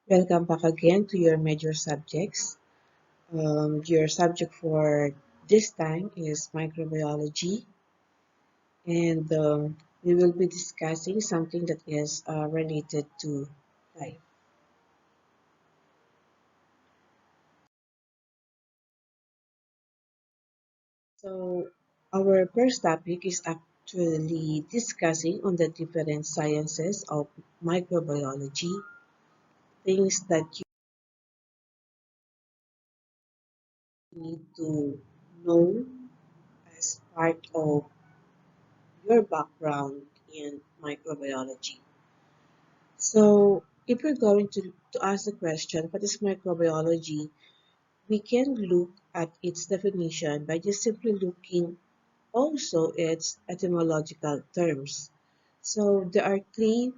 Welcome back again to your major subjects. Your subject for this time is microbiology, and we will be discussing something that is related to life. So, our first topic is actually discussing on the different sciences of microbiology, things that you need to know as part of your background in microbiology. So, if we're going to ask the question, what is microbiology? We can look at its definition by just simply looking also its etymological terms. So, there are three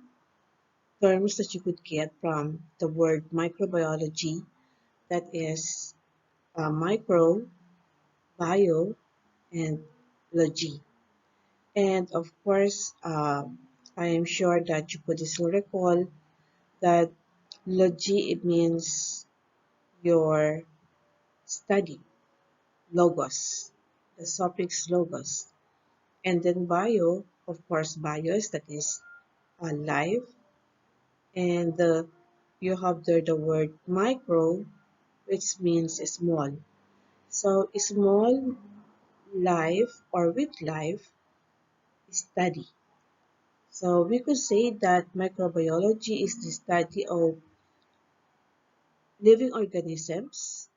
terms that you could get from the word microbiology, that is micro, bio, and logy. And of course, I am sure that you could still recall that logy, it means your study, logos, the suffix logos. And then bio, of course, bios, that is life. And you have there the word micro, which means small. So small life or with life study. So we could say that microbiology is the study of living organisms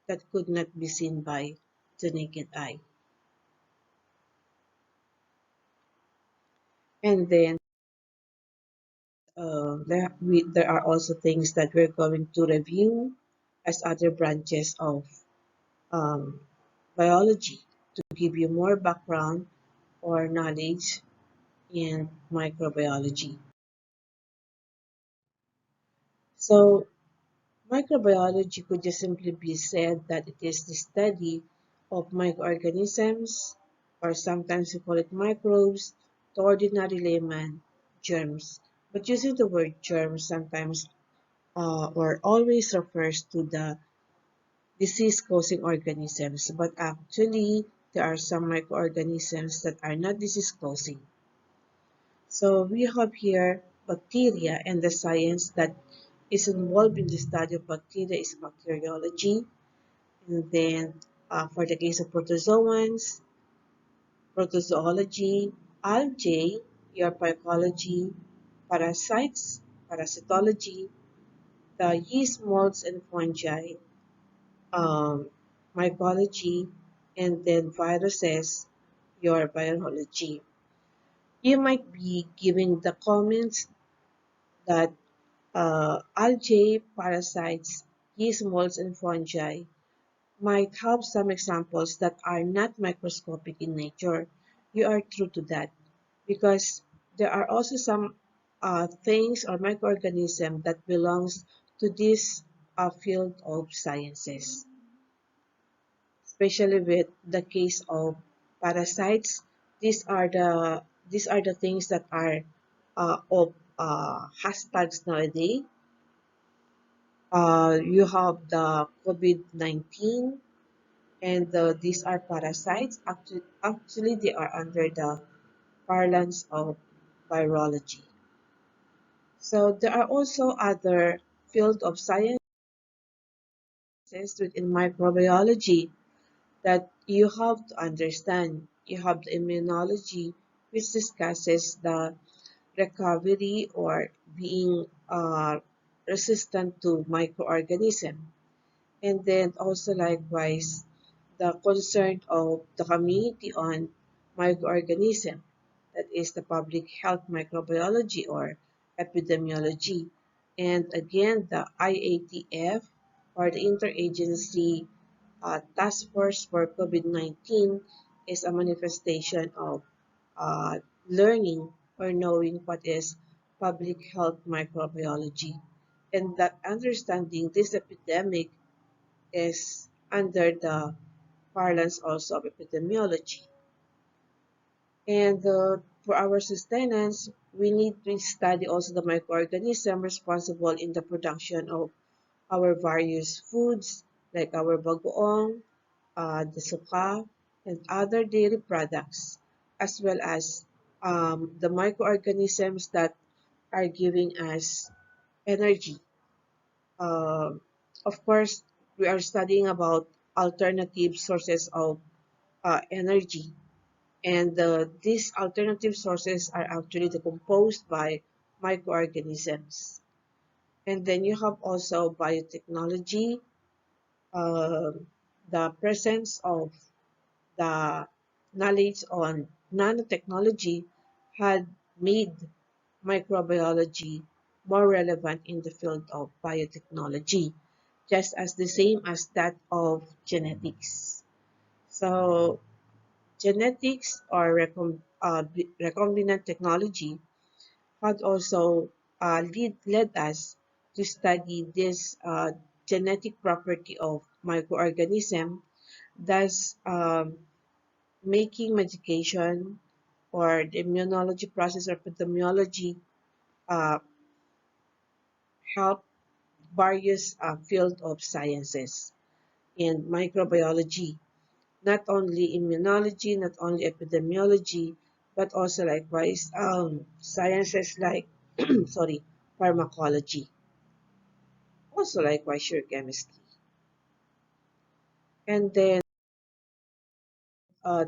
that could not be seen by the naked eye. And then there are also things that we're going to review as other branches of um, biology to give you more background or knowledge in microbiology. So microbiology could just simply be said that it is the study of microorganisms, or sometimes we call it microbes, to ordinary layman, germs. But using the word germs sometimes or always refers to the disease-causing organisms, but actually there are some microorganisms that are not disease-causing. So we have here bacteria, and the science that is involved in the study of bacteria is bacteriology. And then for the case of protozoans, protozoology, algae, your phycology, parasites, parasitology, the yeast, molds, and fungi, um, mycology, and then viruses, your biology. You might be giving the comments that algae, parasites, yeast, molds, and fungi might have some examples that are not microscopic in nature. You are true to that because there are also some things or microorganisms that belongs to this field of sciences, especially with the case of parasites. These are the things that are of hashtags nowadays. You have the COVID-19, and these are parasites. Actually, they are under the parlance of virology. So there are also other field of sciences within microbiology that you have to understand. You have the immunology, which discusses the recovery or being resistant to microorganism. And then also likewise, the concern of the community on microorganism, that is the public health microbiology or epidemiology. And again, the IATF or the Interagency Task Force for COVID-19 is a manifestation of uh, learning or knowing what is public health microbiology. And that understanding this epidemic is under the parlance also of epidemiology. And for our sustenance, we need to study also the microorganism responsible in the production of our various foods like our bagoong, the suka, and other dairy products, as well as the microorganisms that are giving us energy. Uh, of course, we are studying about alternative sources of energy, and these alternative sources are actually decomposed by microorganisms. And then you have also biotechnology, uh, the presence of the knowledge on nanotechnology had made microbiology more relevant in the field of biotechnology, just as the same as that of genetics. So, genetics or recombinant technology had also led us to study this genetic property of microorganism, thus making medication or the immunology process or epidemiology uh, help various field of sciences in microbiology, not only immunology, not only epidemiology, but also likewise sciences like sorry, pharmacology, also likewise your chemistry. And then uh,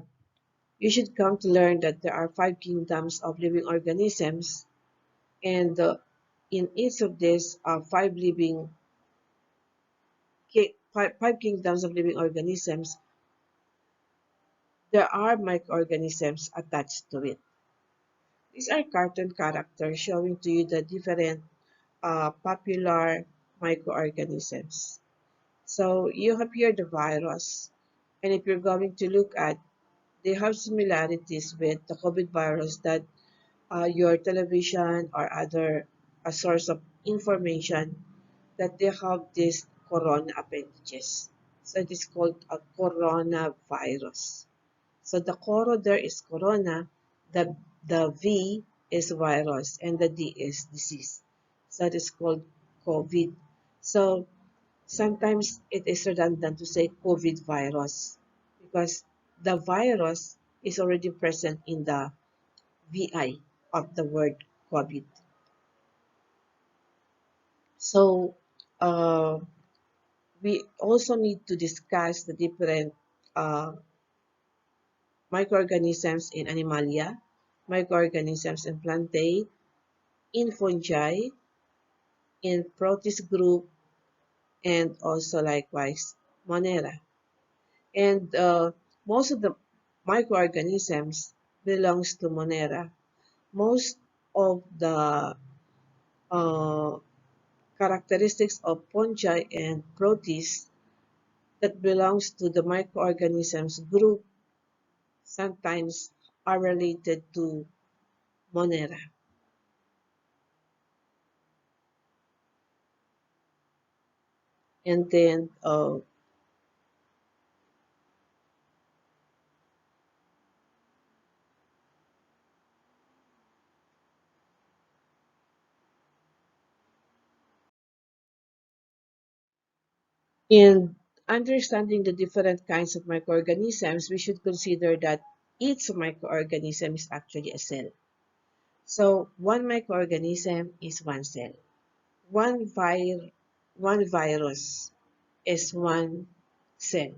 you should come to learn that there are five kingdoms of living organisms, and in each of these five kingdoms of living organisms, there are microorganisms attached to it. These are cartoon characters showing to you the different popular microorganisms. So you have here the virus, and if you're going to look at, they have similarities with the COVID virus that your television or other a source of information that they have this corona appendages. So it is called a coronavirus. So the coro there is corona, the V is virus, and the D is disease. So it is called COVID. So sometimes it is redundant to say COVID virus because the virus is already present in the VI of the word COVID. So uh, we also need to discuss the different uh, microorganisms in Animalia, microorganisms in Plantae, in fungi, in Protist group, and also likewise Monera. And most of the microorganisms belongs to Monera. Most of the uh, characteristics of fungi and protists that belongs to the microorganisms group sometimes are related to Monera. And then in understanding the different kinds of microorganisms, we should consider that each microorganism is actually a cell. So one microorganism is one cell. One, vir one virus is one cell.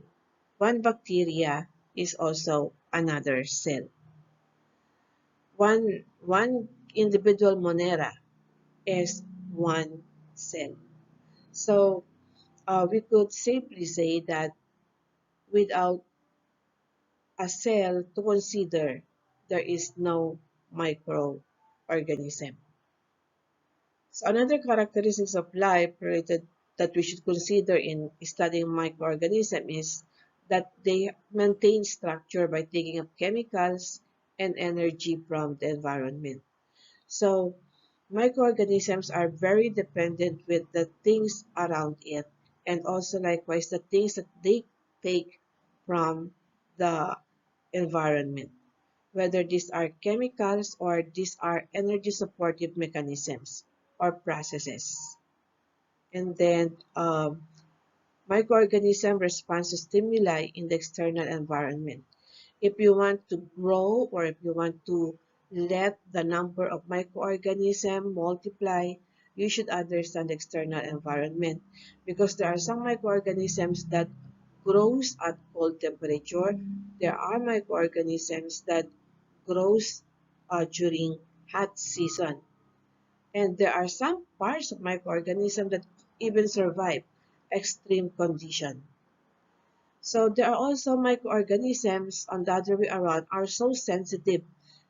One bacteria is also another cell. One individual Monera is one cell. So we could safely say that without a cell to consider, there is no microorganism. So another characteristics of life related that we should consider in studying microorganism is that they maintain structure by taking up chemicals and energy from the environment. So microorganisms are very dependent with the things around it, and also likewise the things that they take from the environment. whether these are chemicals or these are energy supportive mechanisms or processes. And then microorganism responds to stimuli in the external environment. If you want to grow or if you want to let the number of microorganisms multiply, you should understand the external environment because there are some microorganisms that grows at cold temperature. There are microorganisms that grows during hot season. And there are some parts of microorganisms that even survive extreme condition. So there are also microorganisms on the other way around are so sensitive.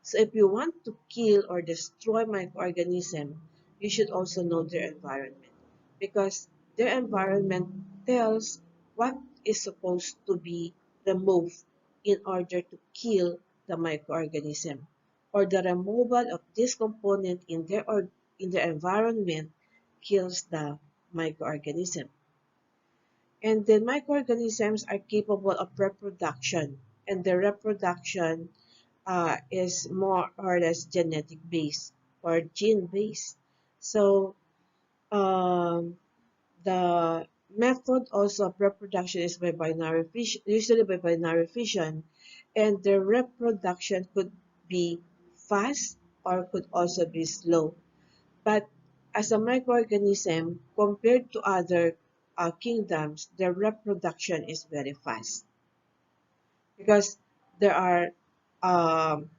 So if you want to kill or destroy microorganism, you should also know their environment because their environment tells what is supposed to be removed in order to kill the microorganism or the removal of this component in their environment kills the microorganism. And then microorganisms are capable of reproduction, and the reproduction is more or less genetic based or gene based. So the method also of reproduction is by binary fission, usually by binary fission, and the reproduction could be fast or could also be slow. But as a microorganism, compared to other kingdoms, their reproduction is very fast because there are um,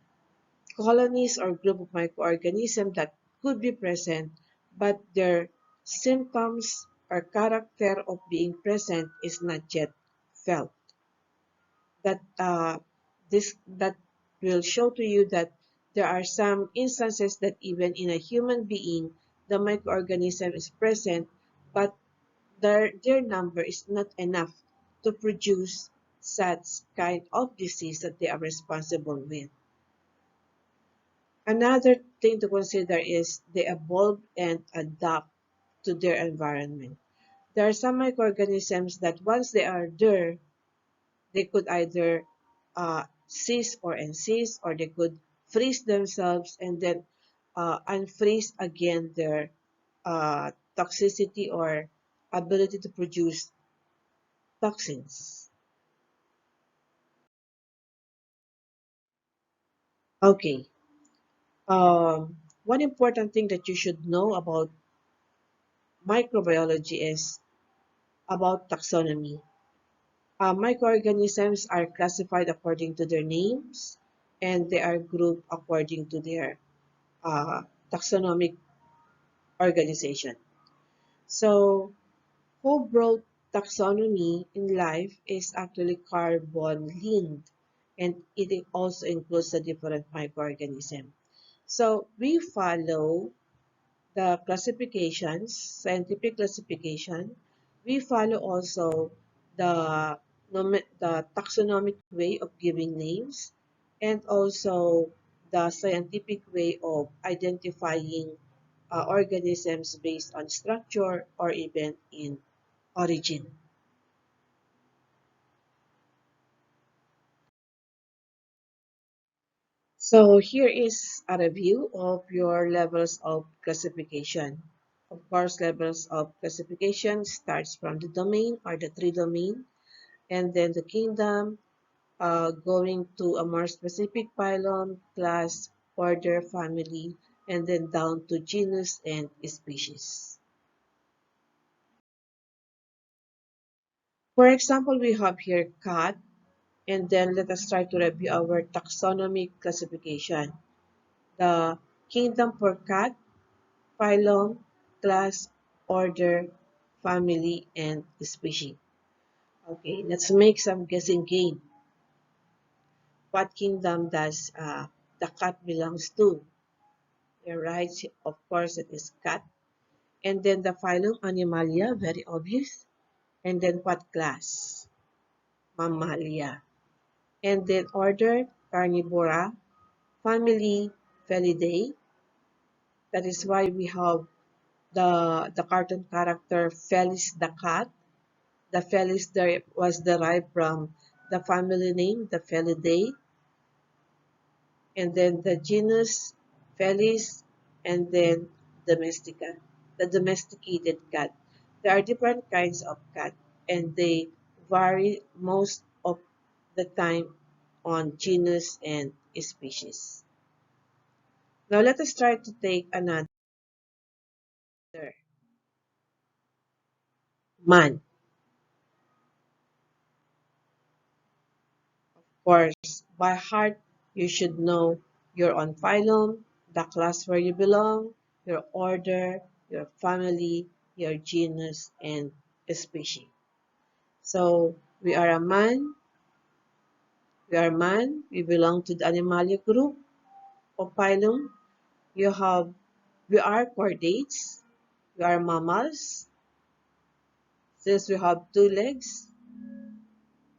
colonies or group of microorganisms that could be present, but their symptoms or character of being present is not yet felt. That will show to you that there are some instances that even in a human being, the microorganism is present, but their number is not enough to produce such kind of disease that they are responsible with. Another thing to consider is they evolve and adapt to their environment. There are some microorganisms that once they are there, they could either cease or insist, or they could freeze themselves and then unfreeze again their toxicity or ability to produce toxins. Okay. One important thing that you should know about microbiology is about taxonomy. Microorganisms are classified according to their names and they are grouped according to their uh, taxonomic organization. So, who brought taxonomy in life is actually Carbon Lind, and it also includes the different microorganisms. So, we follow the classifications, scientific classification. We follow also the, the taxonomic way of giving names and also the scientific way of identifying organisms based on structure or even in origin. So here is a review of your levels of classification. Of course, levels of classification starts from the domain or the tree domain, and then the kingdom, going to a more specific phylum, class, order, family, and then down to genus and species. For example, we have here cat, and then let us try to review our taxonomic classification. The kingdom for cat, phylum, class, order, family, and species. Okay, let's make some guessing game. What kingdom does the cat belongs to? You're right, of course it is cat. And then the phylum Animalia, very obvious. And then what class? Mammalia. And then order Carnivora, family Felidae. That is why we have the cartoon character Felis the cat. The Felis there was derived from the family name, the Felidae. and then the genus Felis, and then domestica, the domesticated cat. There are different kinds of cat, and they vary most of the time on genus and species. Now let us try to take another man. Of course, by heart, you should know your own phylum, the class where you belong, your order, your family, your genus, and species. So, we belong to the Animalia group of phylum. You have, we are chordates, we are mammals, since we have two legs,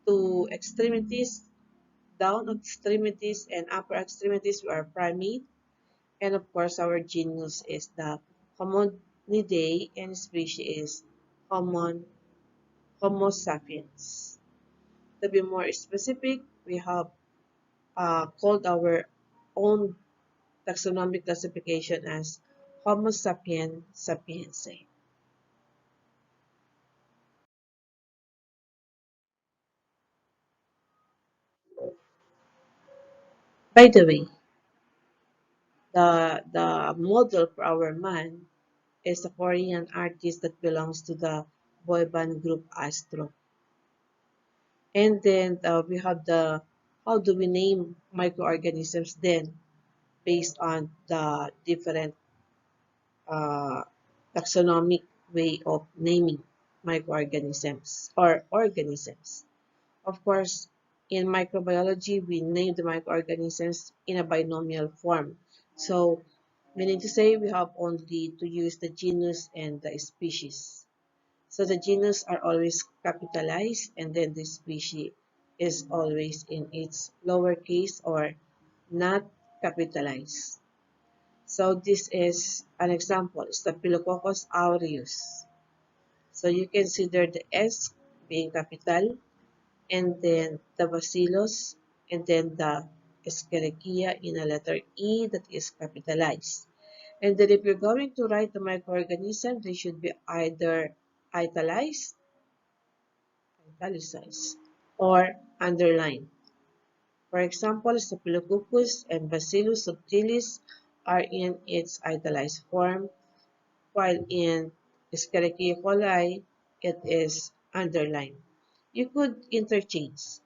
two extremities, down extremities, and upper extremities, we are primate. And of course, our genus is the Hominidae and species is Homo, Homo sapiens. To be more specific, we have called our own taxonomic classification as Homo sapiens sapiense. By the way, the model for our man is a Korean artist that belongs to the boy band group Astro. And then we have the how do we name microorganisms then based on the different uh, taxonomic way of naming microorganisms or organisms. Of course, in microbiology, we name the microorganisms in a binomial form. So, meaning to say we have only to use the genus and the species. So the genus are always capitalized and then the species is always in its lowercase or not capitalized. So this is an example, Staphylococcus aureus. So you consider the S being capital and then the bacillus and then the Escherichia in a letter E that is capitalized. And then if you're going to write the microorganism, they should be either italicized italicized, or underlined. For example, Staphylococcus and Bacillus subtilis are in its italicized form, while in Escherichia coli, it is underlined. You could interchange.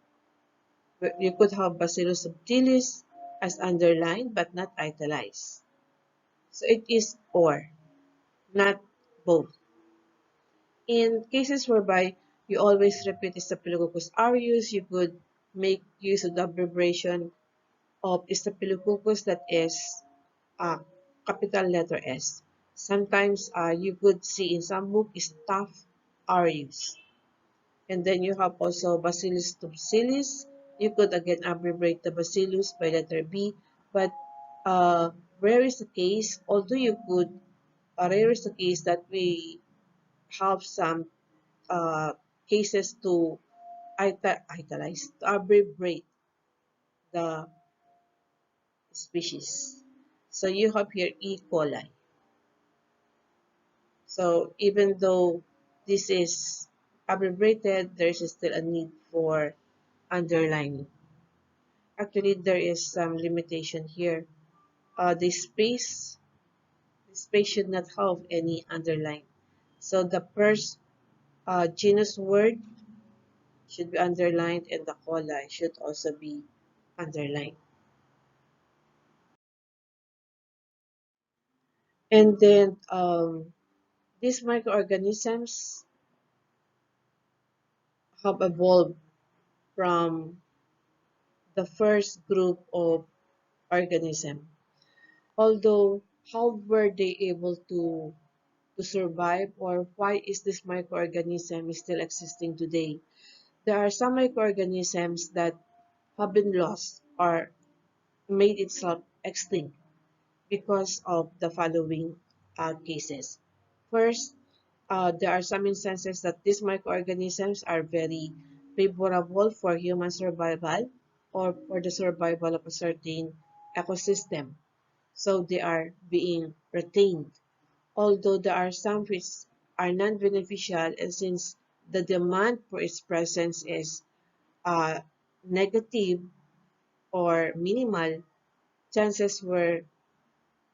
You could have Bacillus subtilis as underlined but not italicized. So it is or, not both. In cases whereby you always repeat Staphylococcus aureus, you could make use of the abbreviation of Staphylococcus that is uh, capital letter S. Sometimes you could see in some book Staph aureus. And then you have also Bacillus subtilis. You could again abbreviate the Bacillus by letter B, but rare is the case, although you could, rare is the case that we have some cases to italize, to abbreviate the species. So you have here E. coli. So even though this is abbreviated, there is still a need for underlining. Actually, there is some limitation here. The space should not have any underline. So the first genus word should be underlined and the coli should also be underlined. And then these microorganisms have evolved from the first group of organism. Although, how were they able to survive or why is this microorganism still existing today? There are some microorganisms that have been lost or made itself extinct because of the following cases. First, there are some instances that these microorganisms are very favorable for human survival or for the survival of a certain ecosystem. So they are being retained. Although there are some which are non-beneficial, and since the demand for its presence is uh, negative or minimal, chances were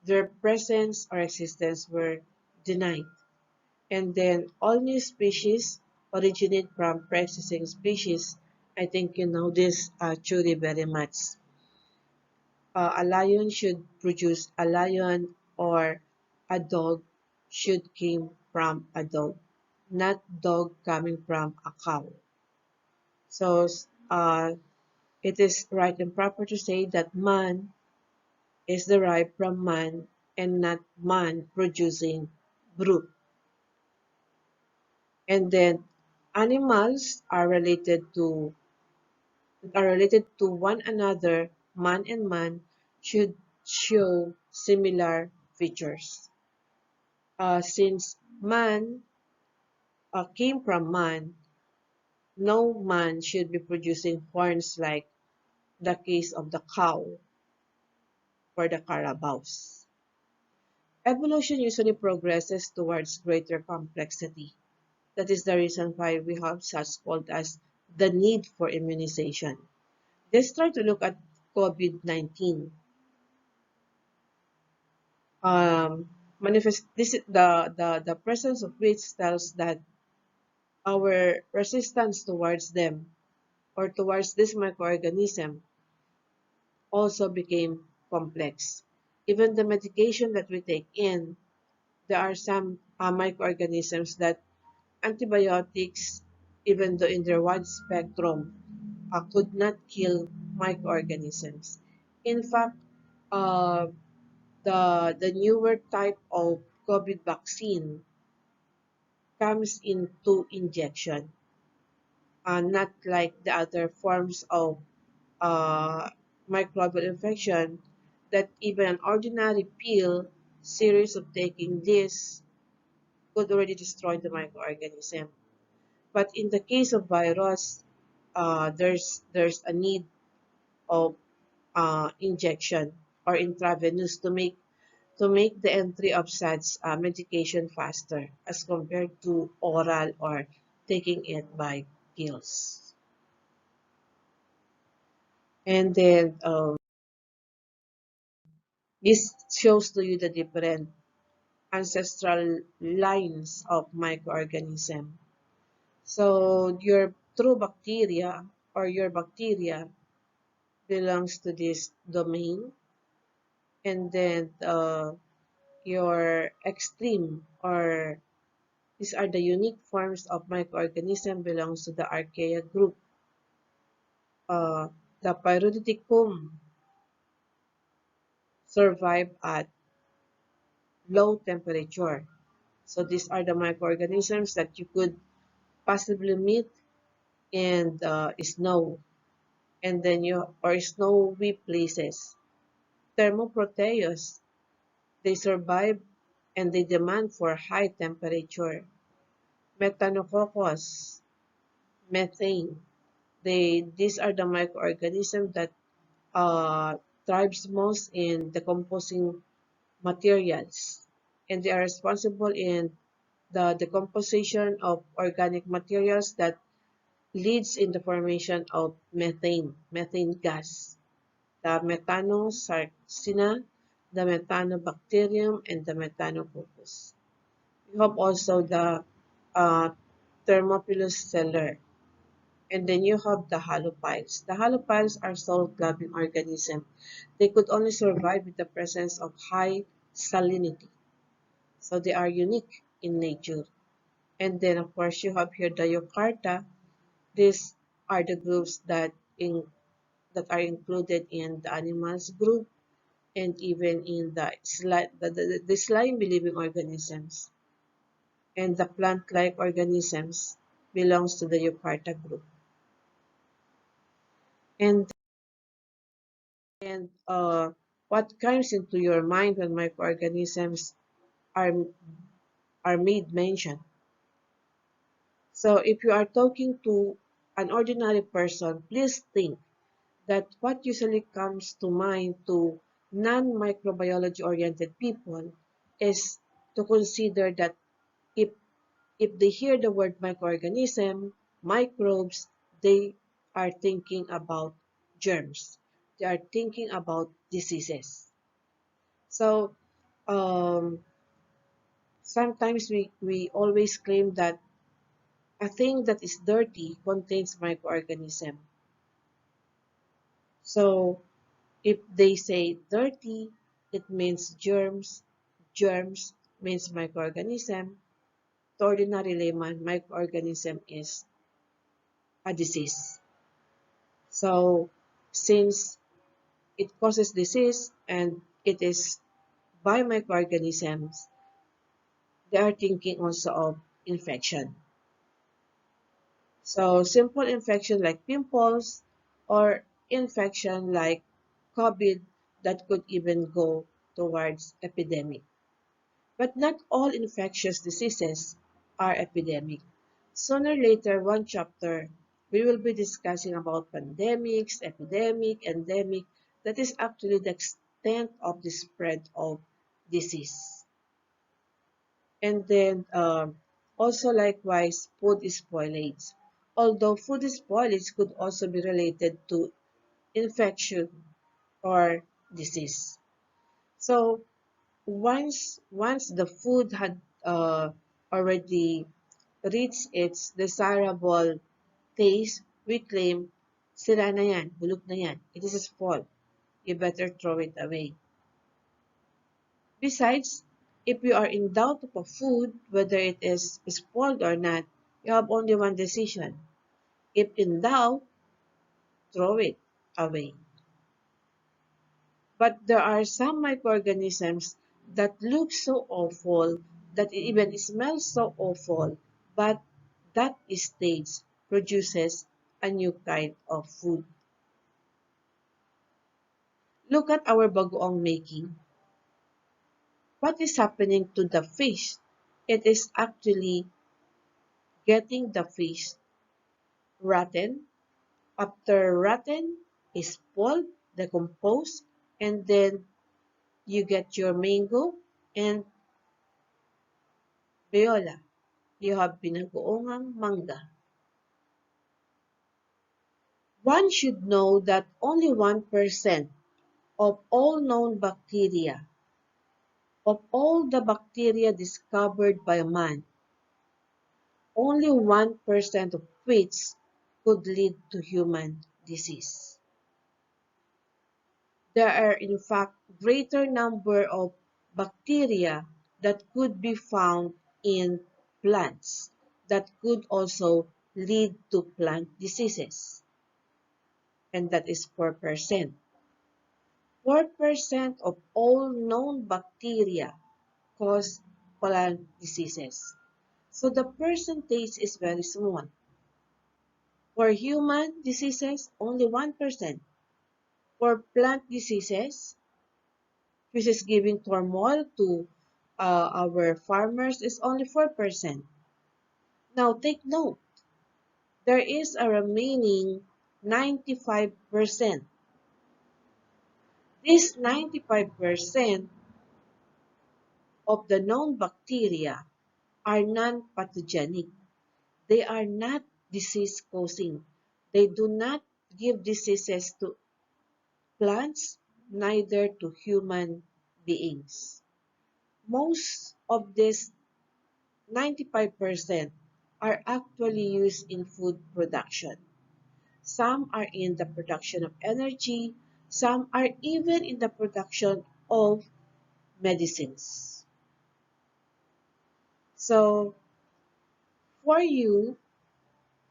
their presence or existence were denied. And then all new species originate from pre-existing species. I think you know this theory very much. A lion should produce a lion, or a dog should came from a dog, not dog coming from a cow. So it is right and proper to say that man is derived from man and not man producing brute. And then animals are related to one another. Man and man should show similar features. Since man came from man, no man should be producing horns like the case of the cow or the carabaos. Evolution usually progresses towards greater complexity. That is the reason why we have such called as the need for immunization. Let's try to look at COVID-19. The presence of which tells that our resistance towards them or towards this microorganism also became complex. Even the medication that we take in, there are some microorganisms that antibiotics, even though in their wide spectrum, could not kill microorganisms. In fact, uh, the newer type of COVID vaccine comes in two injection, not like the other forms of uh, microbial infection that even an ordinary pill series of taking this could already destroy the microorganism. But in the case of virus, there's a need of injection or intravenous to make the entry of such medication faster as compared to oral or taking it by pills. And then this shows to you the different ancestral lines of microorganism. So your true bacteria or your bacteria belongs to this domain, and then your extreme or these are the unique forms of microorganism belongs to the archaea group. Uh, the Pyrodoticum survive at low temperature. So these are the microorganisms that you could possibly meet in snow, and then you or snowy places. Thermoproteus, they survive and they demand for high temperature. Methanococcus, methane, these are the microorganisms that uh, thrives most in decomposing materials, and they are responsible in the decomposition of organic materials that leads in the formation of methane gas, the methanosarcina, the methanobacterium, and the methanococcus. You have also the uh, Thermophilus celer, and then you have the halophiles. The halophiles are salt-loving organisms. They could only survive with the presence of high salinity. So they are unique in nature. And then of course you have here the Eucarta. These are the groups that are included in the animals group and even in the slime-believing organisms. And the plant-like organisms belongs to the Eucarta group. And what comes into your mind when microorganisms are are made mention? So if you are talking to an ordinary person, please think that what usually comes to mind to non-microbiology oriented people is to consider that if if they hear the word microorganism, microbes, they are thinking about germs. They are thinking about diseases. So sometimes we always claim that a thing that is dirty contains microorganism. So if they say dirty, it means germs. Germs means microorganism. To ordinary layman, microorganism is a disease. So since it causes disease and it is by microorganisms, they are thinking also of infection. So simple infection like pimples or infection like COVID that could even go towards epidemic. But not all infectious diseases are epidemic. Sooner or later, one chapter, we will be discussing about pandemics, epidemic, endemic. That is actually the extent of the spread of disease. And then also likewise, food spoilage. Although food spoilage could also be related to infection or disease. So once the food had already reached its desirable taste, we claim, sira na yan, bulok na yan, it is spoiled, you better throw it away. Besides, if you are in doubt of a food, whether it is spoiled or not, you have only one decision. If in doubt, throw it away. But there are some microorganisms that look so awful, that it even smells so awful, but that stage produces a new kind of food. Look at our bagoong making. What is happening to the fish? It is actually getting the fish rotten. After rotten is spoiled, decomposed, and then you get your mango and viola. You have binagoongang manga. One should know that only 1% of all known bacteria, of all the bacteria discovered by man, only 1% of which could lead to human disease. There are in fact greater number of bacteria that could be found in plants that could also lead to plant diseases, and that is 4%. 4% of all known bacteria cause plant diseases. So the percentage is very small. For human diseases, only 1%. For plant diseases, which is giving turmoil to our farmers, is only 4%. Now take note, there is a remaining 95%. This 95% of the known bacteria are non-pathogenic. They are not disease-causing. They do not give diseases to plants, neither to human beings. Most of these 95% are actually used in food production. Some are in the production of energy, some are even in the production of medicines. So, for you,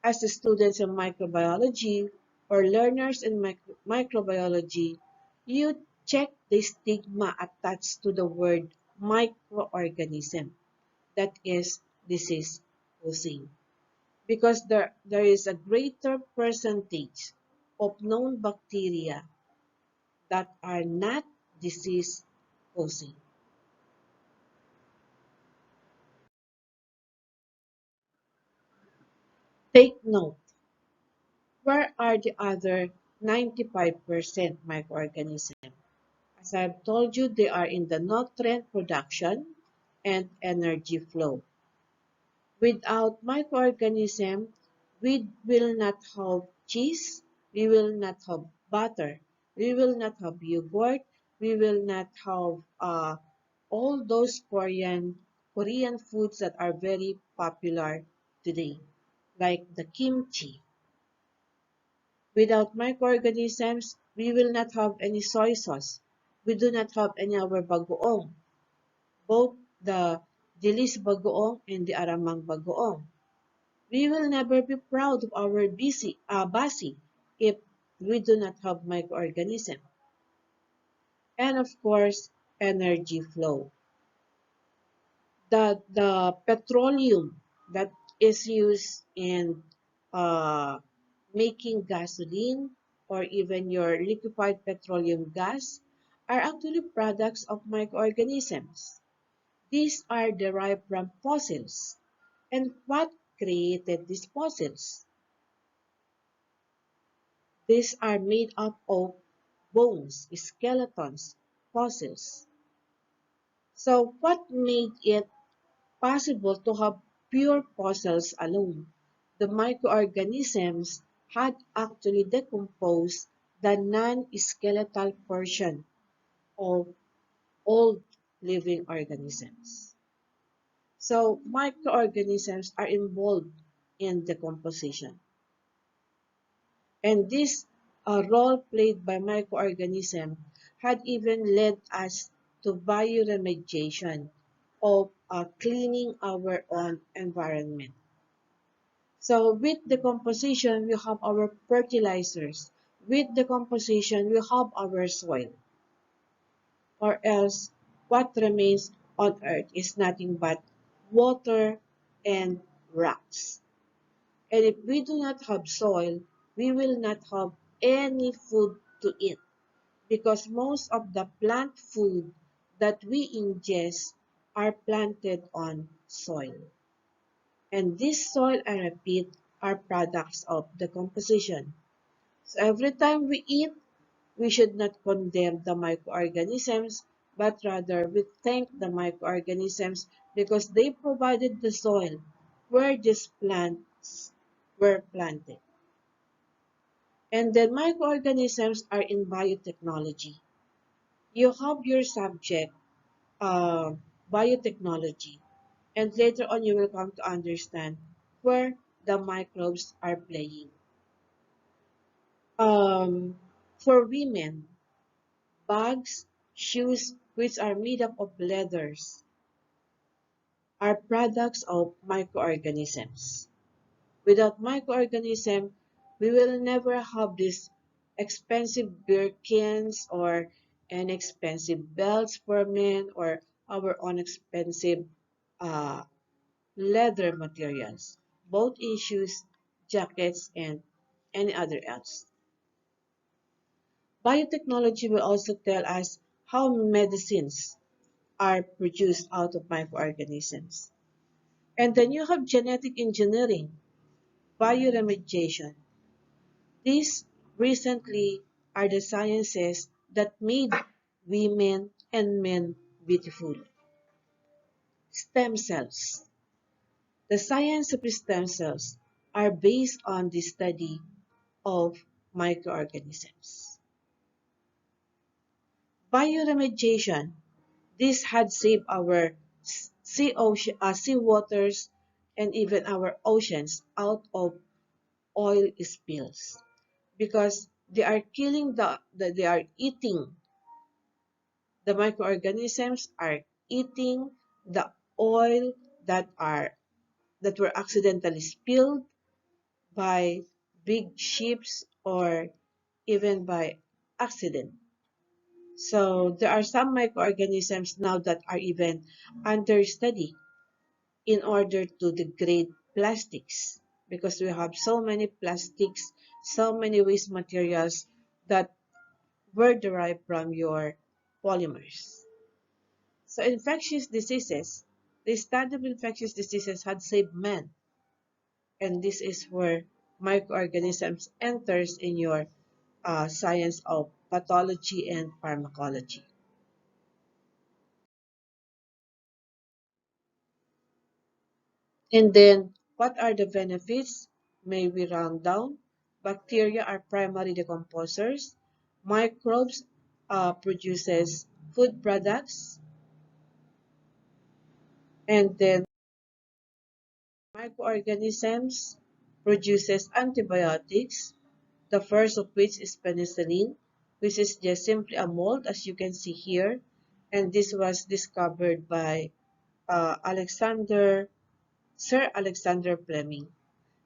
as the students in microbiology or learners in microbiology, you check the stigma attached to the word microorganism, that is disease causing. Because there is a greater percentage of known bacteria that are not disease causing. Take note, where are the other 95% microorganisms? As I've told you, they are in the nutrient production and energy flow. Without microorganisms, we will not have cheese, we will not have butter, we will not have yogurt, we will not have all those Korean foods that are very popular today, like the kimchi. Without microorganisms, we will not have any soy sauce. We do not have any our bagoong, both the Dilis bagoong and the Aramang bagoong. We will never be proud of our basi if we do not have microorganisms. And of course, energy flow. The petroleum that is used in uh, making gasoline or even your liquefied petroleum gas are actually products of microorganisms. These are derived from fossils. And what created these fossils? These are made up of bones, skeletons, fossils. So what made it possible to have pure fossils alone? The microorganisms had actually decomposed the non-skeletal portion of all living organisms. So microorganisms are involved in decomposition. And this role played by microorganisms had even led us to bioremediation of cleaning our own environment. So with decomposition, we have our fertilizers. With decomposition, we have our soil. Or else, what remains on earth is nothing but water and rocks. And if we do not have soil, we will not have any food to eat because most of the plant food that we ingest are planted on soil. And this soil, I repeat, are products of decomposition. So every time we eat, we should not condemn the microorganisms, but rather we thank the microorganisms because they provided the soil where these plants were planted. And then microorganisms are in biotechnology. You have your subject, uh, biotechnology, and later on you will come to understand where the microbes are playing. For women, bags, shoes, which are made up of leathers, are products of microorganisms. Without microorganisms, we will never have these expensive Birkins or inexpensive belts for men or our own expensive uh, leather materials, both in shoes, jackets, and any other else. Biotechnology will also tell us how medicines are produced out of microorganisms. And then you have genetic engineering, bioremediation. These recently are the sciences that made women and men beautiful. Stem cells. The science of stem cells are based on the study of microorganisms. Bioremediation. This had saved our sea waters and even our oceans out of oil spills because they are killing they are eating the microorganisms are eating the oil that were accidentally spilled by big ships or even by accident. So there are some microorganisms now that are even under study in order to degrade plastics because we have so many plastics, so many waste materials that were derived from your polymers. So infectious diseases, the study of infectious diseases had saved men, and this is where microorganisms enters in your science of pathology and pharmacology. And then, what are the benefits? May we run down? Bacteria are primary decomposers. Microbes produces food products. And then microorganisms produces antibiotics. The first of which is penicillin, which is just simply a mold as you can see here. And this was discovered by Sir Alexander Fleming.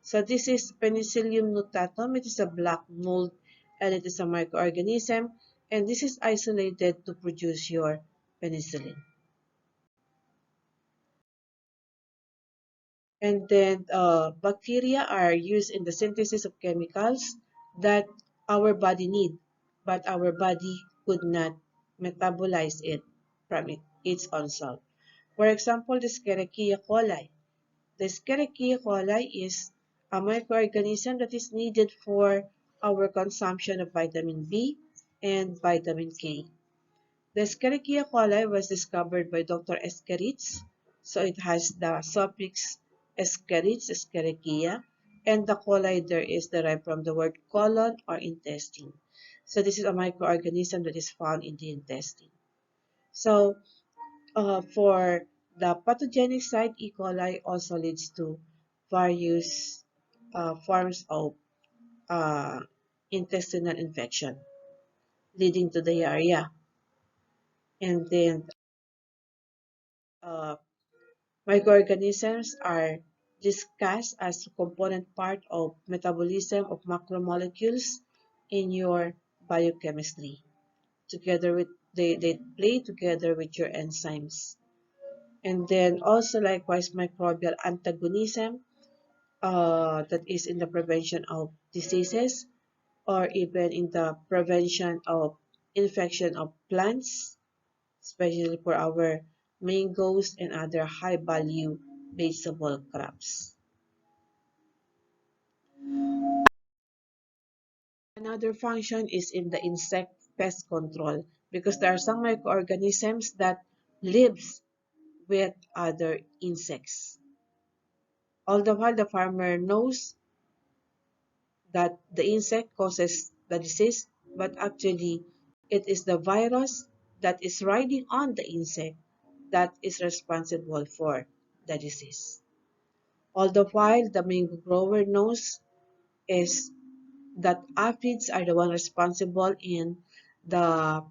So this is Penicillium notatum. It is a black mold and it is a microorganism. And this is isolated to produce your penicillin. And then bacteria are used in the synthesis of chemicals that our body need, but our body could not metabolize it from its own self. For example, the Escherichia coli. The Escherichia coli is a microorganism that is needed for our consumption of vitamin B and vitamin K. The Escherichia coli was discovered by Dr. Escherichia, so it has the suffix Escherichia, Escherichia, and the coli there is derived from the word colon or intestine. So this is a microorganism that is found in the intestine. So for the pathogenic side, E. coli also leads to various forms of uh, intestinal infection, leading to diarrhea. And then uh, microorganisms are discussed as a component part of metabolism of macromolecules in your biochemistry. Together with they play together with your enzymes. And then also likewise microbial antagonism that is in the prevention of diseases or even in the prevention of infection of plants, especially for our mangoes and other high value vegetable crops. Another function is in the insect pest control because there are some microorganisms that lives with other insects. All the while the farmer knows that the insect causes the disease, but actually it is the virus that is riding on the insect that is responsible for the disease. All the while the mango grower knows is that aphids are the one responsible in the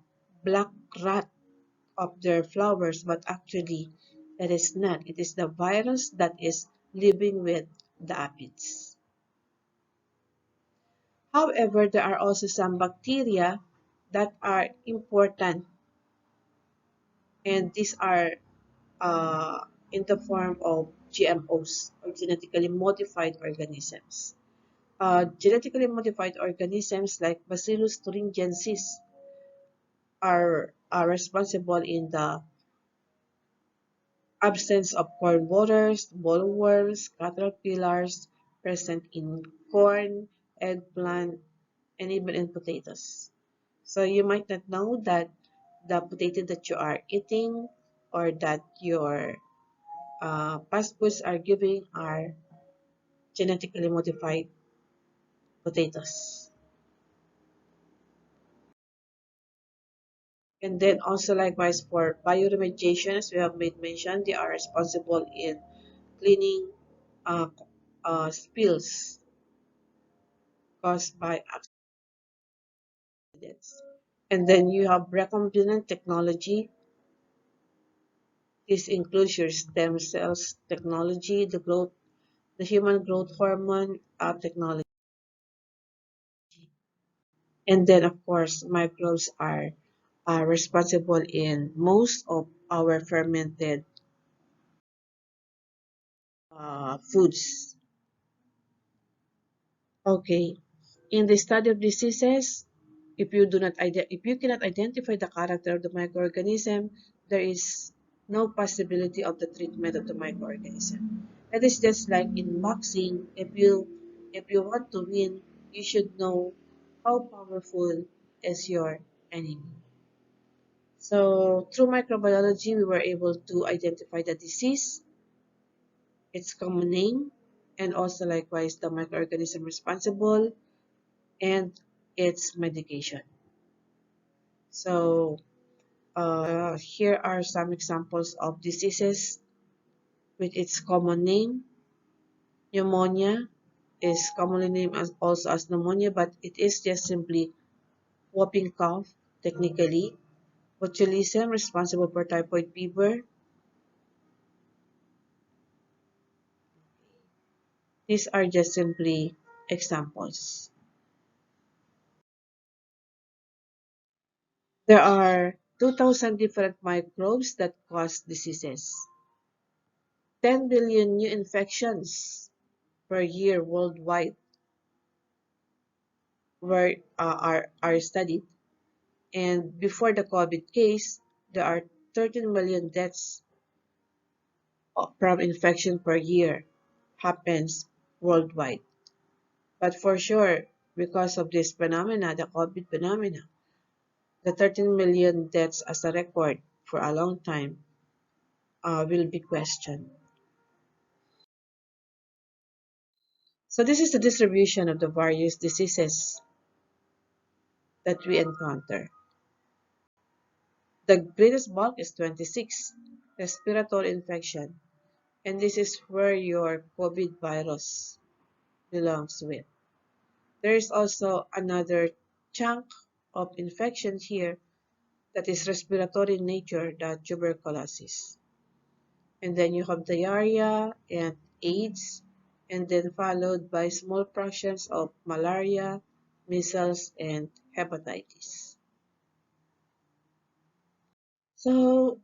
black rot of their flowers, but actually it is not. It is the virus that is living with the aphids. However, there are also some bacteria that are important, and these are uh, in the form of GMOs or genetically modified organisms. Genetically modified organisms like Bacillus thuringiensis are responsible in the absence of corn borers, bollworms, caterpillars present in corn, eggplant, and even in potatoes. So you might not know that the potato that you are eating or that your fast foods are giving are genetically modified potatoes. And then also likewise for bioremediation, as we have made mention, they are responsible in cleaning uh, spills caused by accidents. And then you have recombinant technology. This includes your stem cells technology, the human growth hormone technology. And then, of course, microbes are responsible in most of our fermented foods. Okay. In the study of diseases, if you cannot identify the character of the microorganism, there is no possibility of the treatment of the microorganism. It is just like in boxing, if you want to win, you should know how powerful is your enemy. So through microbiology, we were able to identify the disease its common name, and also likewise the microorganism responsible and its medication. So here are some examples of diseases with its common name. Pneumonia is commonly named as also as pneumonia, but it is just simply whooping cough technically. Botulism, responsible for typhoid fever. These are just simply examples. There are 2,000 different microbes that cause diseases. 10 billion new infections per year worldwide are studied. And before the COVID case, there are 13 million deaths from infection per year happens worldwide. But for sure, because of this phenomena, the COVID phenomena, the 13 million deaths as a record for a long time will be questioned. So this is the distribution of the various diseases that we encounter. The greatest bulk is 26, respiratory infection, and this is where your COVID virus belongs with. There is also another chunk of infection here that is respiratory in nature, the tuberculosis. And then you have diarrhea and AIDS, and then followed by small fractions of malaria, measles, and hepatitis. So,